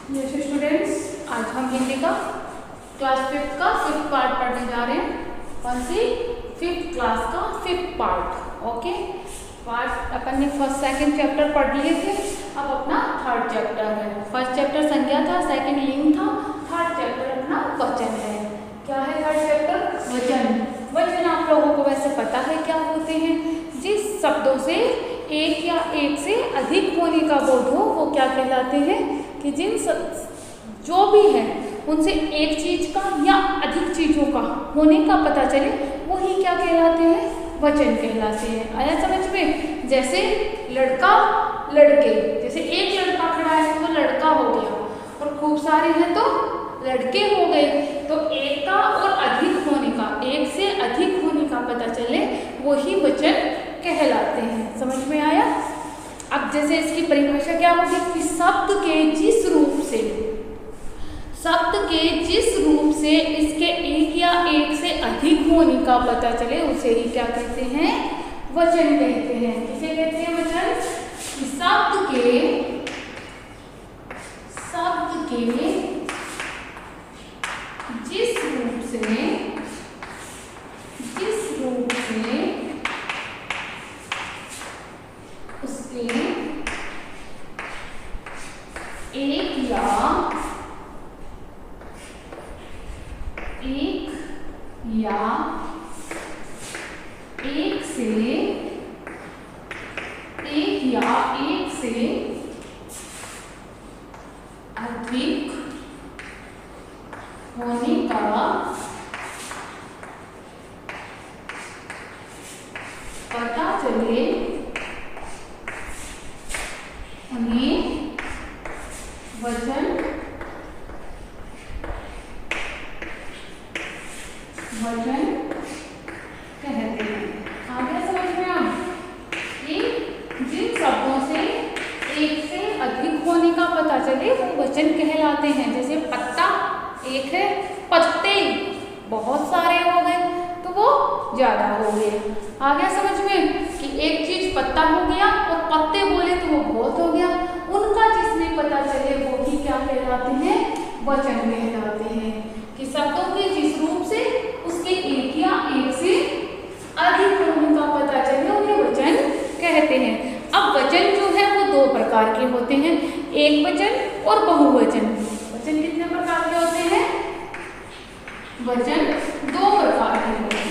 जैसे स्टूडेंट्स, आज हम हिंदी का क्लास 5 का 5th पार्ट पढ़ने जा रहे हैं। कौन सी? 5th क्लास का 5th पार्ट। ओके, पार्ट अपन ने फर्स्ट सेकंड चैप्टर पढ़ लिए थे, अब अपना थर्ड चैप्टर है। फर्स्ट चैप्टर संज्ञा था, सेकंड लिंग था, थर्ड चैप्टर अपना वचन है। क्या है थर्ड चैप्टर? वचन। वचन आप लोगों को वैसे पता है क्या होते हैं? जिस शब्दों से एक या एक से अधिक होने का बोध हो वो क्या कहलाते हैं? कि जिन जो भी है उनसे एक चीज का या अधिक चीजों का होने का पता चले वही क्या कहलाते हैं? वचन कहलाते हैं। आया समझ में? जैसे लड़का लड़के, जैसे एक लड़का खड़ा है तो लड़का हो गया, और खूब सारे हैं तो लड़के हो गए। तो एक का और अधिक होने का, एक से अधिक होने का पता चले वही वचन कहलाते हैं। समझ में आया? अब जैसे इसकी परिभाषा क्या होगी कि शब्द के जिस रूप से इसके एक या एक से अधिक होने का पता चले उसे ही क्या कहते हैं? वचन कहते हैं। किसे कहते हैं वचन? शब्द के जिस रूप से उसके एक या एक से अधिक होने का पता चले उन्हें वचन कहते हैं। आ गया समझ में? आप कि जिन शब्दों से एक से अधिक होने का पता चले वो वचन कहलाते हैं। जैसे पत्ता एक है, पत्ते बहुत सारे हो गए तो वो ज्यादा हो गए। आ गया समझ में? कि एक चीज पत्ता हो गया और पत्ते बोले तो वो बहुत हो गया। उनका जिसमें पता चले वो ही क्या कहलाते हैं? वचन कहलाते हैं। कि शब्दों के जिस रूप से उसके एक या एक से अधिक होने का पता चले उन्हें वचन कहते हैं। अब वचन जो है वो दो प्रकार के होते हैं, एक वचन और बहुवचन। वचन कितने प्रकार के होते हैं? वचन दो प्रकार के होते हैं।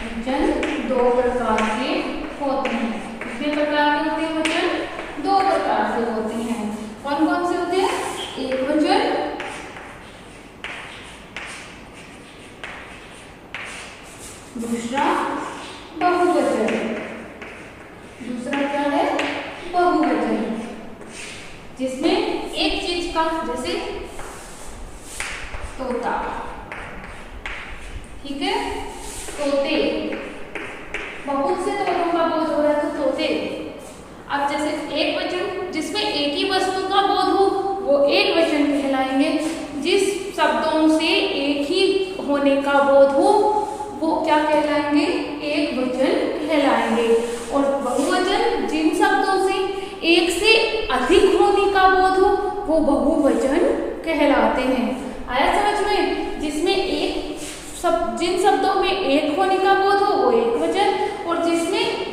वचन दो प्रकार के होते हैं। कितने प्रकार के होते हैं वचन? दो प्रकार के होते हैं। कौन कौन से होते हैं? एक वचन, दूसरा बहुवचन। दूसरा क्या है? बहुवचन, जिसमें एक चीज का, जैसे तोता, ठीक है, तोते, बहुत से तोतों का बोध हो रहा है तो तोते। अब जैसे एक वचन जिसमें एक ही वस्तु का बोध हो वो एक वचन कहलाएंगे। जिस शब्दों से एक ही होने का बोध हो वो क्या कहलाएंगे? एक वचन कहलाएंगे। और बहुवचन जिन शब्दों से एक से अधिक होने का बोध हो वो बहुवचन कहलाते हैं। आया समझ में? जिसमें जिन शब्दों में एक होने का बोध हो वो एक वचन, और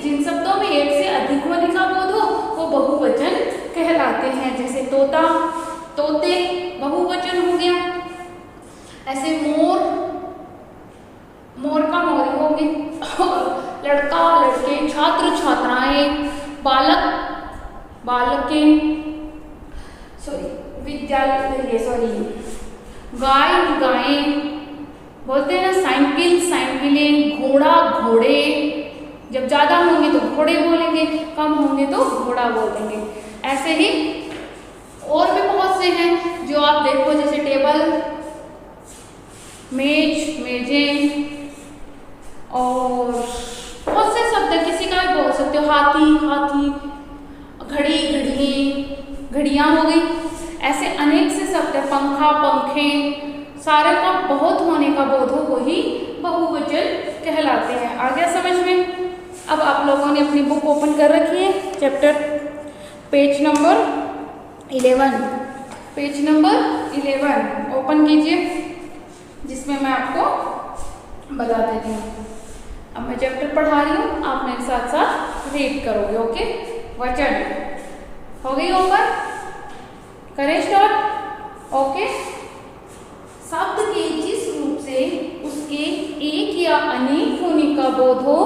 जिन शब्दों में एक से अधिक होने का बोध हो वो बहुवचन कहलाते हैं। जैसे तोता, तोते बहुवचन हो गया। ऐसे मोर, मोर का मोरी होंगे, लड़का लड़के, छात्र छात्राएं, बालक बालकें, गाय गायें बोलते हैं ना, साइकिल साइकिलें, घोड़ा घोड़े। जब ज्यादा होंगे तो घोड़े बोलेंगे, कम होंगे तो घोड़ा बोलेंगे। ऐसे ही और भी बहुत से हैं जो आप देखो, जैसे टेबल, मेज मेजें, और बहुत से शब्द किसी का भी बोल सकते हो। हाथी हाथी, घड़ी घड़ियाँ, घड़ियाँ हो गई। ऐसे अनेक से शब्द है। पंखा पंखे, सारे का बहुत होने का बोध हो वही बहुवचन कहलाते हैं। आ गया समझ में? अब आप लोगों ने आपने अपनी बुक ओपन कर रखी है, chapter page number 11, page number 11 open कीजिए, जिसमें मैं आपको बता देती हूँ। अब मैं चैप्टर पढ़ा रही हूँ, आप मेरे साथ साथ रीड करोगे। ओके, वचन हो गई ओपन, करें स्टार्ट। ओके, शब्द के जिस रूप से उसके एक या अनेक होने का बोध हो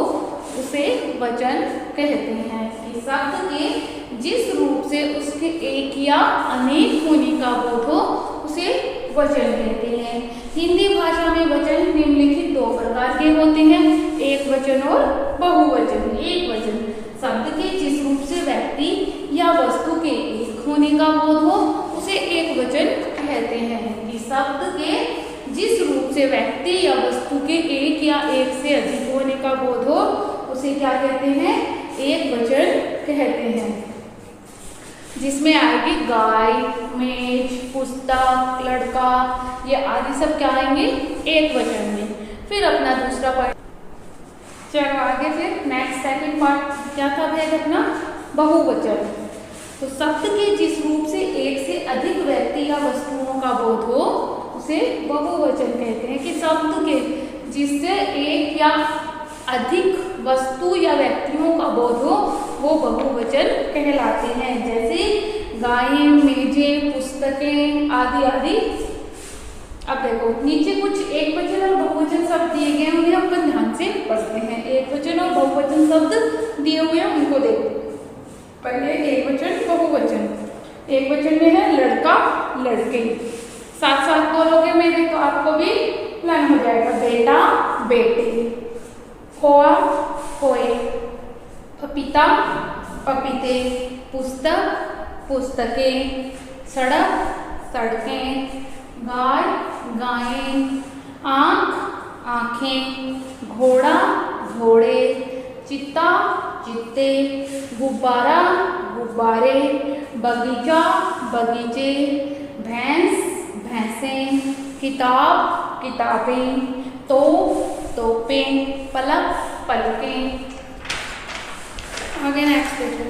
उसे वचन कहते हैं। कि शब्द के जिस रूप से उसके एक या अनेक होने का बोध हो उसे वचन कहते हैं। हिंदी भाषा में वचन निम्नलिखित दो प्रकार के होते हैं, एक वचन और बहुवचन। एक वचन शब्द के जिस रूप से व्यक्ति या वस्तु के एक होने का बोध हो उसे एक वचन कहते हैं। कि शब्द के जिस रूप से व्यक्ति या वस्तु के एक या एक से अधिक होने का बोध हो उसे क्या कहते हैं, एक वचन कहते हैं। जिसमें आएगी गाय, मेज, पुस्तक, लड़का, ये आदि सब क्या आएंगे, एक वचन में। फिर अपना दूसरा पार्ट, चलो आगे फिर नेक्स्ट सेकंड पार्ट क्या था भाई अपना, बहुवचन। तो शब्द के जिस रूप से एक से अधिक व्यक्ति या वस्तुओं का बोध हो उसे बहुवचन कहते हैं। कि शब्द के जिससे एक या अधिक वस्तु या व्यक्तियों का बोध हो वो बहुवचन कहलाते हैं। जैसे गायें, मेजें, पुस्तकें आदि आदि। अब देखो नीचे कुछ एक वचन और बहुवचन शब्द दिए गए हैं, उन्हें अपन ध्यान से पढ़ते हैं। एक वचन और बहुवचन शब्द दिए हुए हैं, उनको देखो। पहले एक वचन, बहुवचन। एक वचन में है लड़का, लड़के, साथ साथ बोलोगे मेरे तो आपको भी लर्न हो जाएगा। बेटा, बेटे, खोआ, खोए, पपीता, पपीते, पुस्तक, पुस्तकें, सड़क, सड़कें, गाय, गायें, आँख, आँखें, घोड़ा, घोड़े, चित्ता, चित्ते, गुब्बारा, गुब्बारे, बगीचा, बगीचे, भैंस, भैंसें, किताब, किताबें, तोपें, पलक, पलकें। आगे नेक्स्ट देखो,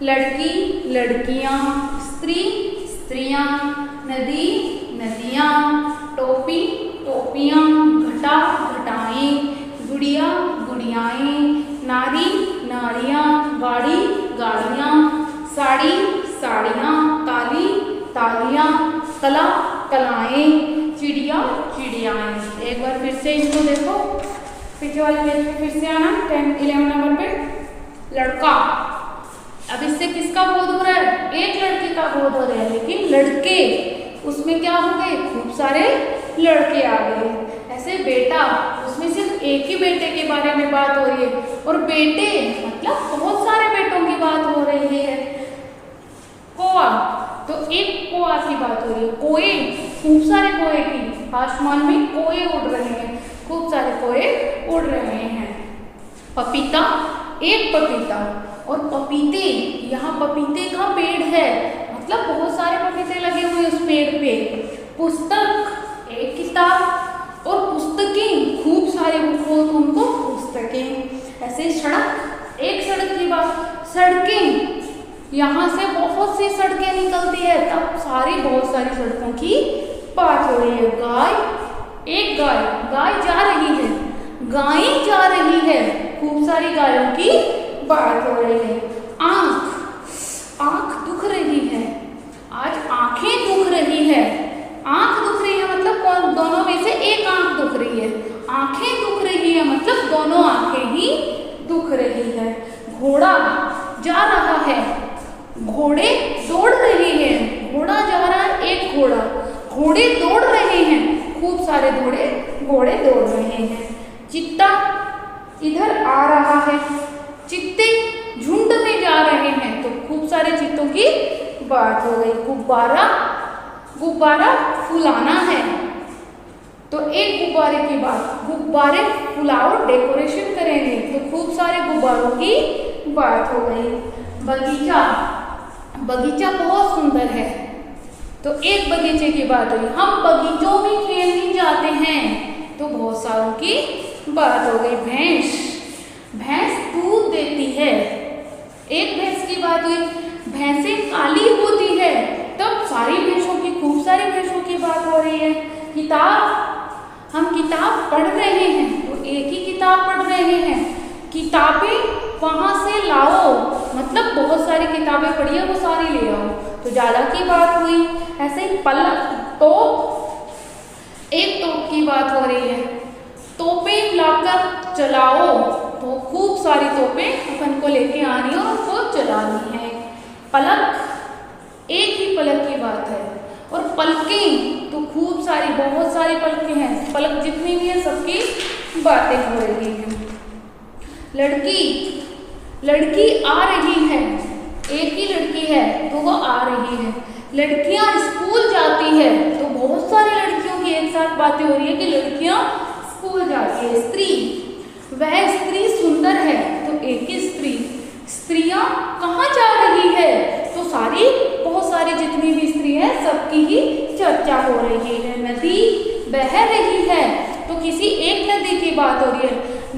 लड़की, लड़कियां, स्त्री, स्त्रियां, नदी, नदियां, टोपी, टोपियां, घटा, घटाएं, गुड़िया, गुड़ियाएं, नारी, नारियां, गाड़ी, गाड़ियां, साड़ी, साड़ियां, ताली, तालियां, कला, कलाएं, चिड़िया, चिड़ियाएं। एक बार फिर से इसको देखो, पीछे वाले पेज पे फिर से आना, 10-11 नंबर पे। लड़का, अब इससे किसका बोध हो रहा है, एक लड़के का बोध हो रहा है, लेकिन लड़के उसमें क्या हो गए, खूब सारे लड़के आ गए। ऐसे बेटा, उसमें सिर्फ एक ही बेटे के बारे में बात हो रही है, और बेटे मतलब बहुत सारे बेटों की बात हो रही है। कोआ, तो एक कोआ की बात हो रही है। कोए, खूब सारे कोए की, आसमान में कोए उड़ रहे हैं, खूब सारे कोए उड़ रहे हैं। पपीता, एक पपीता, और पपीते, यहाँ पपीते का पेड़ है, मतलब बहुत सारे पपीते लगे हुए उस पेड़ पे। पुस्तक, एक किताब, और पुस्तकें, खूब सारे बुक हो तो उनको पुस्तकें। ऐसे सड़क, एक सड़क की बात, सड़कें, यहाँ से बहुत सी सड़कें निकलती है, तब बहुत सारी सड़कों की बात हो रही है। गाय, एक गाय, गाय जा रही है, गायें जा रही है, खूब सारी गायों की बात हो रही है। आँख, आँख दुख रही है, आज आँखें दुख रही है। आँख दुख रही है मतलब दोनों में से एक आँख दुख रही है। आँखें दुख रही है मतलब दोनों आँखें ही दुख रही है। घोड़ा जा रहा है, घोड़े दौड़ रहे हैं, घोड़ा जा रहा है, एक घोड़ा, घोड़े दौड़ रहे हैं, खूब सारे घोड़े दौड़ रहे हैं। चित्ता इधर आ रहा है, चित्ते झुंड में जा रहे हैं, तो खूब सारे चित्तों की बात हो गई। गुब्बारा, गुब्बारा फुलाना है, तो एक गुब्बारे की बात, गुब्बारे फुलाओ, डेकोरेशन करेंगे, तो खूब सारे गुब्बारों की बात हो गई। बगीचा, बगीचा बहुत सुंदर है, तो एक बगीचे की बात हुई। हम बगीचों में खेलने जाते हैं, तो बहुत सारों की बात हो गई। भैंस, भैंस दूध दे गिरती है। एक भैंस की बात हुई, भैंसें काली होती है, तब सारी भैंसों की, खूब सारी भैंसों की बात हो रही है। हम किताब पढ़ रहे हैं, तो एक ही किताब पढ़ रहे हैं। किताबें वहां से लाओ, मतलब बहुत सारी किताबें पढ़ी है, वो सारी ले आओ, तो ज्यादा की बात हुई। ऐसे ही एक तोप की बात हो रही है, तोपें लाकर चलाओ, तो खूब सारी तोपें अपन को लेके आनी और उनको चलानी है। पलक, एक ही पलक की बात है। और पलकें, तो खूब सारी, बहुत सारी पलकें हैं, पलक जितनी भी है सबकी बातें हो रही हैं। लड़की आ रही है, एक ही लड़की है तो वो आ रही है। लड़कियां स्कूल जाती है, तो बहुत सारी लड़कियों की एक साथ बातें हो रही है कि लड़कियां स्कूल जाती है। वह स्त्री सुंदर है, तो एक ही स्त्री। स्त्रियां कहाँ जा रही है, तो सारी, बहुत सारी जितनी भी स्त्री है सबकी ही चर्चा हो रही है। नदी बह रही है, तो किसी एक नदी की बात हो रही है।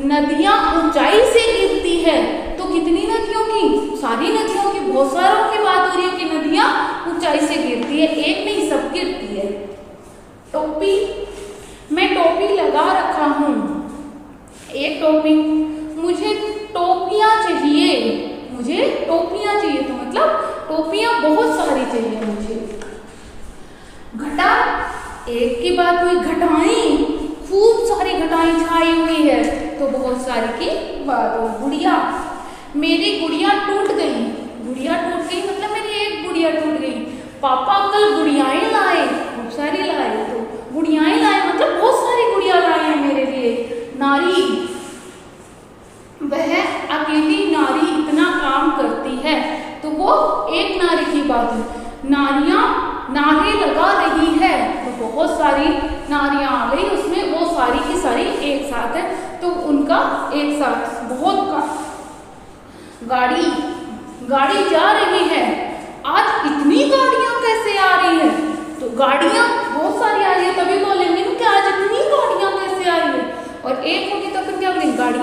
नदियां ऊंचाई से गिरती है, तो कितनी नदियों की, सारी नदियों की, बहुत सारों की बात हो रही है कि नदियां ऊंचाई से गिरती है, एक नहीं सब गिरती है। टोपी, मैं टोपी लगा रखा हूं, एक टोपी। मुझे टोपियां चाहिए, तो मतलब टोपियां बहुत सारी चाहिए मुझे। घटा, एक की बात हुई। घटाएं, खूब सारी घटाएं छाई हुई है, तो बहुत सारी की बात हुई। गुड़िया, मेरी गुड़िया टूट गई, मतलब मेरी एक गुड़िया टूट गई। पापा कल गुड़ियाएं लाए, खूब सारी लाए, तो गुड़ियाएं लाए मतलब बहुत सारी गुड़िया लाए हैं मेरे लिए। नारी, वह अकेली नारी इतना काम करती है, तो वो एक नारी की बात है। नारियां नारे लगा रही है, तो बहुत सारी नारियां आ गई उसमें, वो सारी की सारी एक साथ है, तो उनका एक साथ बहुत का। गाड़ी जा रही है, आज इतनी गाड़ियां कैसे आ रही है, तो गाड़ियां बहुत सारी आ रही है, तभी बोलेंगे ना कि आज इतनी गाड़ियां कैसे आ रही है। और एक होगी तो फिर क्या बोलेंगे, गाड़ी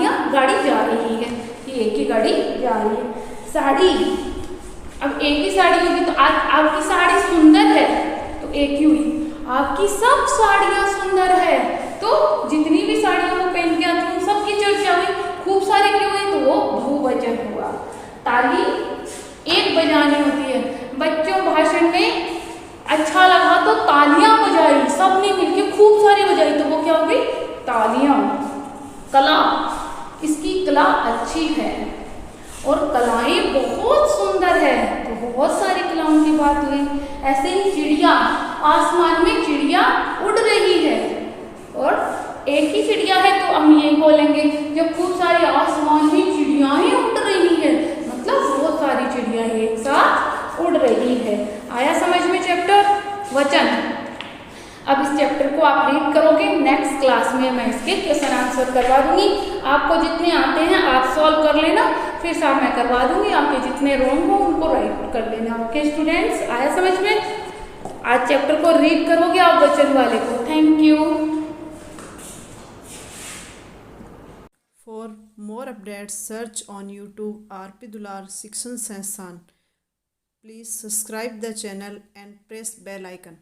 जा रही है, ये एक ही गाड़ी जा रही है। साड़ी, अब एक ही साड़ी होगी, तो आज आपकी साड़ी सुंदर है, तो एक ही हुई। आपकी सब साड़ियां सुंदर है, तो जितनी भी साड़ियां वो पहन के आती हैं सबकी चर्चा हुई, खूब सारी क्यों हुई, तो वो बहुवचन हुआ। ताली एक बजानी होती है, बच्चों भाषण में अच्छा लगा तो तालियां बजाई, सबने मिलके खूब सारी बजाई, तो वो क्या हो गई, तालियां। कला, इसकी कला अच्छी है और कलाएं बहुत सुंदर है, तो बहुत सारी कलाओं की बात हुई। ऐसे ही चिड़िया, आसमान में चिड़िया उड़ रही है, और एक ही चिड़िया है तो हम ये बोलेंगे जब खूब सारी आसमान में चिड़ियाएं उड़ रही है, मतलब बहुत सारी चिड़िया एक साथ उड़ रही है। आया समझ में चैप्टर वचन। अब इस चैप्टर को आप रीड करोगे, नेक्स्ट क्लास में मैं इसके क्वेश्चन आंसर करवा दूंगी। आपको जितने आते हैं आप सॉल्व कर लेना, फिर साथ मैं करवा दूंगी, आपके जितने रॉन्ग हो उनको राइट कर लेना। ओके स्टूडेंट्स, आया समझ में। आज चैप्टर को रीड करोगे आप वचन वाले को। Thank you. For more updates, search on YouTube RP Dular Shikshan Sansthan. Please subscribe the channel and press bell icon.